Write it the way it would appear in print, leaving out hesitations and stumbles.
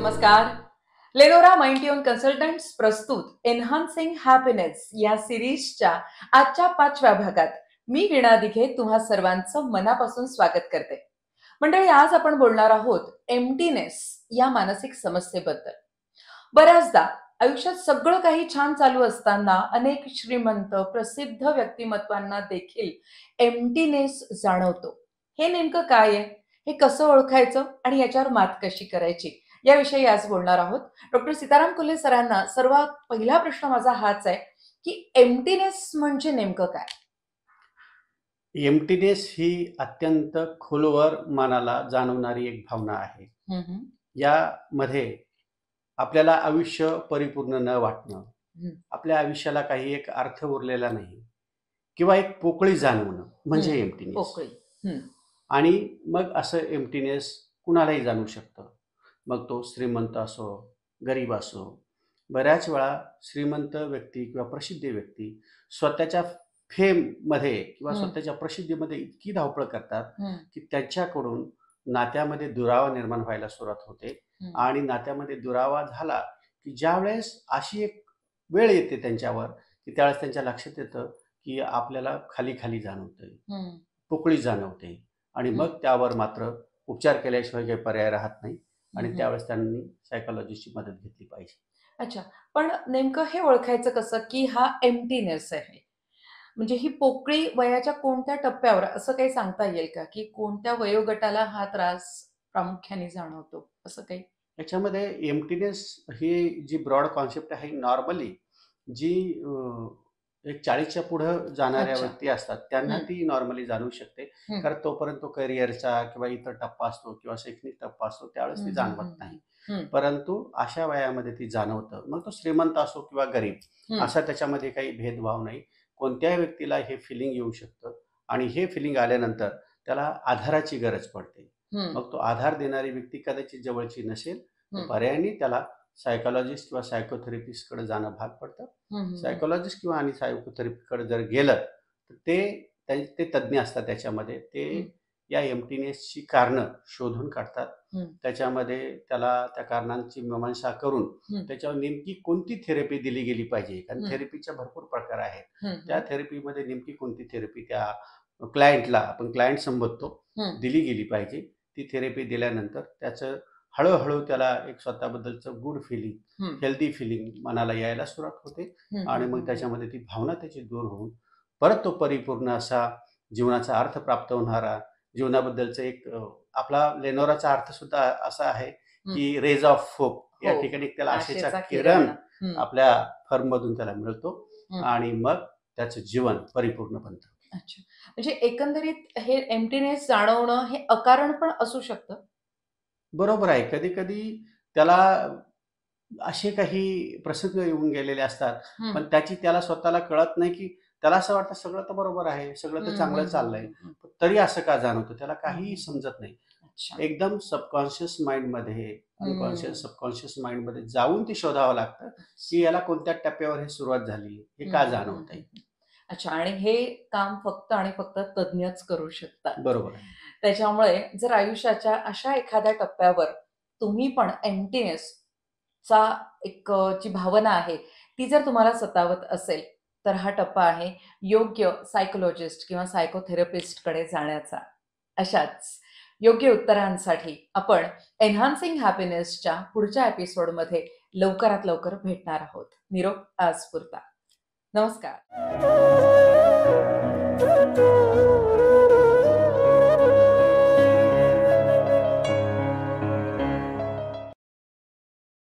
नमस्कार. लेनोरा माइंडट्यून कन्सल्टंट्स प्रस्तुत एन्हान्सिंग हॅपीनेस या सिरीजच्या आजच्या 5व्या भागात मी वीणा दिघे तुम्हा सर्वांचं मनापासून स्वागत करते. मंडळी, आज आपण बोलणार आहोत एम्प्टीनेस या मानसिक समस्येबद्दल. बऱ्याचदा आयुष्यात सगळं काही छान चालू असताना अनेक श्रीमंत प्रसिद्ध व्यक्तिमत्वांना देखील एम्प्टीनेस जाणवतो. हे नेमकं काय आहे, हे कसं ओळखायचं आणि याच्यावर मात कशी करायची, याविषयी आज बोलणार आहोत. डॉक्टर सीताराम कुले सरांना सर्वात पहिला प्रश्न माझा हाच आहे की एम्प्टीनेस म्हणजे नेमकं काय? एम्प्टीनेस ही अत्यंत खोलवर मनाला जाणवणारी एक भावना आहे. यामध्ये आपल्याला आयुष्य परिपूर्ण न वाटणं, आपल्या आयुष्याला काही एक अर्थ उरलेला नाही किंवा एक पोकळी जाणवणं म्हणजे एम्प्टीनेस. पोकळी. आणि मग असं एम्प्टीनेस कुणालाही जाणवू शकतं. मग तो श्रीमंत असो, गरीब असो. बऱ्याच वेळा श्रीमंत व्यक्ती किंवा प्रसिद्ध व्यक्ती स्वतःच्या फेममध्ये किंवा स्वतःच्या प्रसिद्धीमध्ये इतकी धावपळ करतात की त्यांच्याकडून नात्यामध्ये दुरावा निर्माण व्हायला सुरुवात होते. आणि नात्यामध्ये दुरावा झाला की ज्यावेळेस अशी एक वेळ येते त्यांच्यावर की त्यावेळेस त्यांच्या लक्षात येतं की आपल्याला खाली खाली जाणवतंय, पोकळी जाणवते. आणि मग त्यावर मात्र उपचार केल्याशिवाय काही पर्याय राहत नाही आणि त्यावेळेस त्यांनी सायकोलॉजिस्टची मदत घेतली पाहिजे. अच्छा, पण नेमकं हे ओळखायचं कसं की हा एम्प्टीनेस आहे? म्हणजे ही पोकळी वयाच्या कोणत्या टप्प्यावर, असं काही सांगता येईल का की कोणत्या वयोगटाला हा त्रास प्रामुख्याने जाणवतो, असं काही? याच्यामध्ये एम्प्टीनेस ही जी ब्रॉड कॉन्सेप्ट आहे, नॉर्मली जी एक 40च्या पुढं जाणाऱ्या व्यक्ती असतात त्यांना ती नॉर्मली जाणवू शकते. कारण तोपर्यंत तो करिअरचा किंवा इतर टप्पा असतो किंवा शैक्षणिक टप्पा असतो, त्यावेळेस ती जाणवत नाही. परंतु अशा वयामध्ये ती जाणवतं. मग तो श्रीमंत असो किंवा गरीब, असा त्याच्यामध्ये काही भेदभाव नाही. कोणत्याही व्यक्तीला हे फिलिंग येऊ शकतं आणि हे फिलिंग आल्यानंतर त्याला आधाराची गरज पडते. मग तो आधार देणारी व्यक्ती कदाचित जवळची नसेल, पर्यायाने त्याला सायकोलॉजिस्ट किंवा सायकोथेरपिस्टकडे जाणं भाग पडतं. सायकोलॉजिस्ट किंवा आणि सायकोथेरपीकडे जर गेलं तर ते तज्ज्ञ असतात. त्याच्यामध्ये ते या एम्प्टीनेसची कारणं शोधून काढतात. त्याच्यामध्ये त्याला त्या कारणांची मीमांसा करून त्याच्यावर नेमकी कोणती थेरपी दिली गेली पाहिजे, कारण थेरपीच्या भरपूर प्रकार आहेत. त्या थेरपीमध्ये नेमकी कोणती थेरपी त्या क्लायंटला, आपण क्लायंट संबोधतो, दिली गेली पाहिजे. ती थेरपी दिल्यानंतर त्याचं हळूहळू त्याला एक स्वतःबद्दलचं गुड फिलिंग, हेल्दी फिलिंग मनाला यायला सुरुवात होते. आणि मग त्याच्यामध्ये ती भावना त्याची दूर होऊन परत तो परिपूर्ण असा जीवनाचा अर्थ प्राप्त होणारा, जीवनाबद्दलचं एक आपला लेनोराचा अर्थ सुद्धा असा आहे की रेज ऑफ होप. या ठिकाणी त्याला आशेचा किरण आपल्या फर्ममधून त्याला मिळतो आणि मग त्याचं जीवन परिपूर्ण बनतं. अच्छा, म्हणजे एकंदरीत हे एम्प्टीनेस जाणवणं हे अकारण पण असू शकतं? बरोबर आहे. कधी कधी त्याला असे काही प्रसंग येऊन गेलेले असतात, पण त्याला स्वतःला कळत नाही की त्याला असं वाटतं सगळं तर बरोबर आहे, सगळं तर चांगलं चाललंय, तरी असं का जाणवतं त्याला काहीही समजत नाही. एकदम सबकॉन्शियस माइंडमध्ये, अनकॉन्शियस सबकॉन्शियस माइंडमध्ये जाऊन ते शोधावं लागतं की याला कोणत्या टप्प्यावर हे सुरुवात झाली, हे का जाणवत आहे. अच्छा, आणि हे काम फक्त आणि फक्त तज्ञच करू शकतात. बरोबर. त्याच्यामुळे जर आयुष्याच्या अशा एखाद्या टप्प्यावर तुम्ही पण एम्प्टीनेस चा एक जी भावना आहे ती जर तुम्हाला सतावत असेल, तर हा टप्पा आहे योग्य सायकोलॉजिस्ट किंवा सायकोथेरपिस्टकडे जाण्याचा. अशाच योग्य उत्तरांसाठी आपण एन्हान्सिंग हॅपीनेसच्या पुढच्या एपिसोडमध्ये लवकरात लवकर भेटणार आहोत. निरोप आजपुरता. नमस्कार.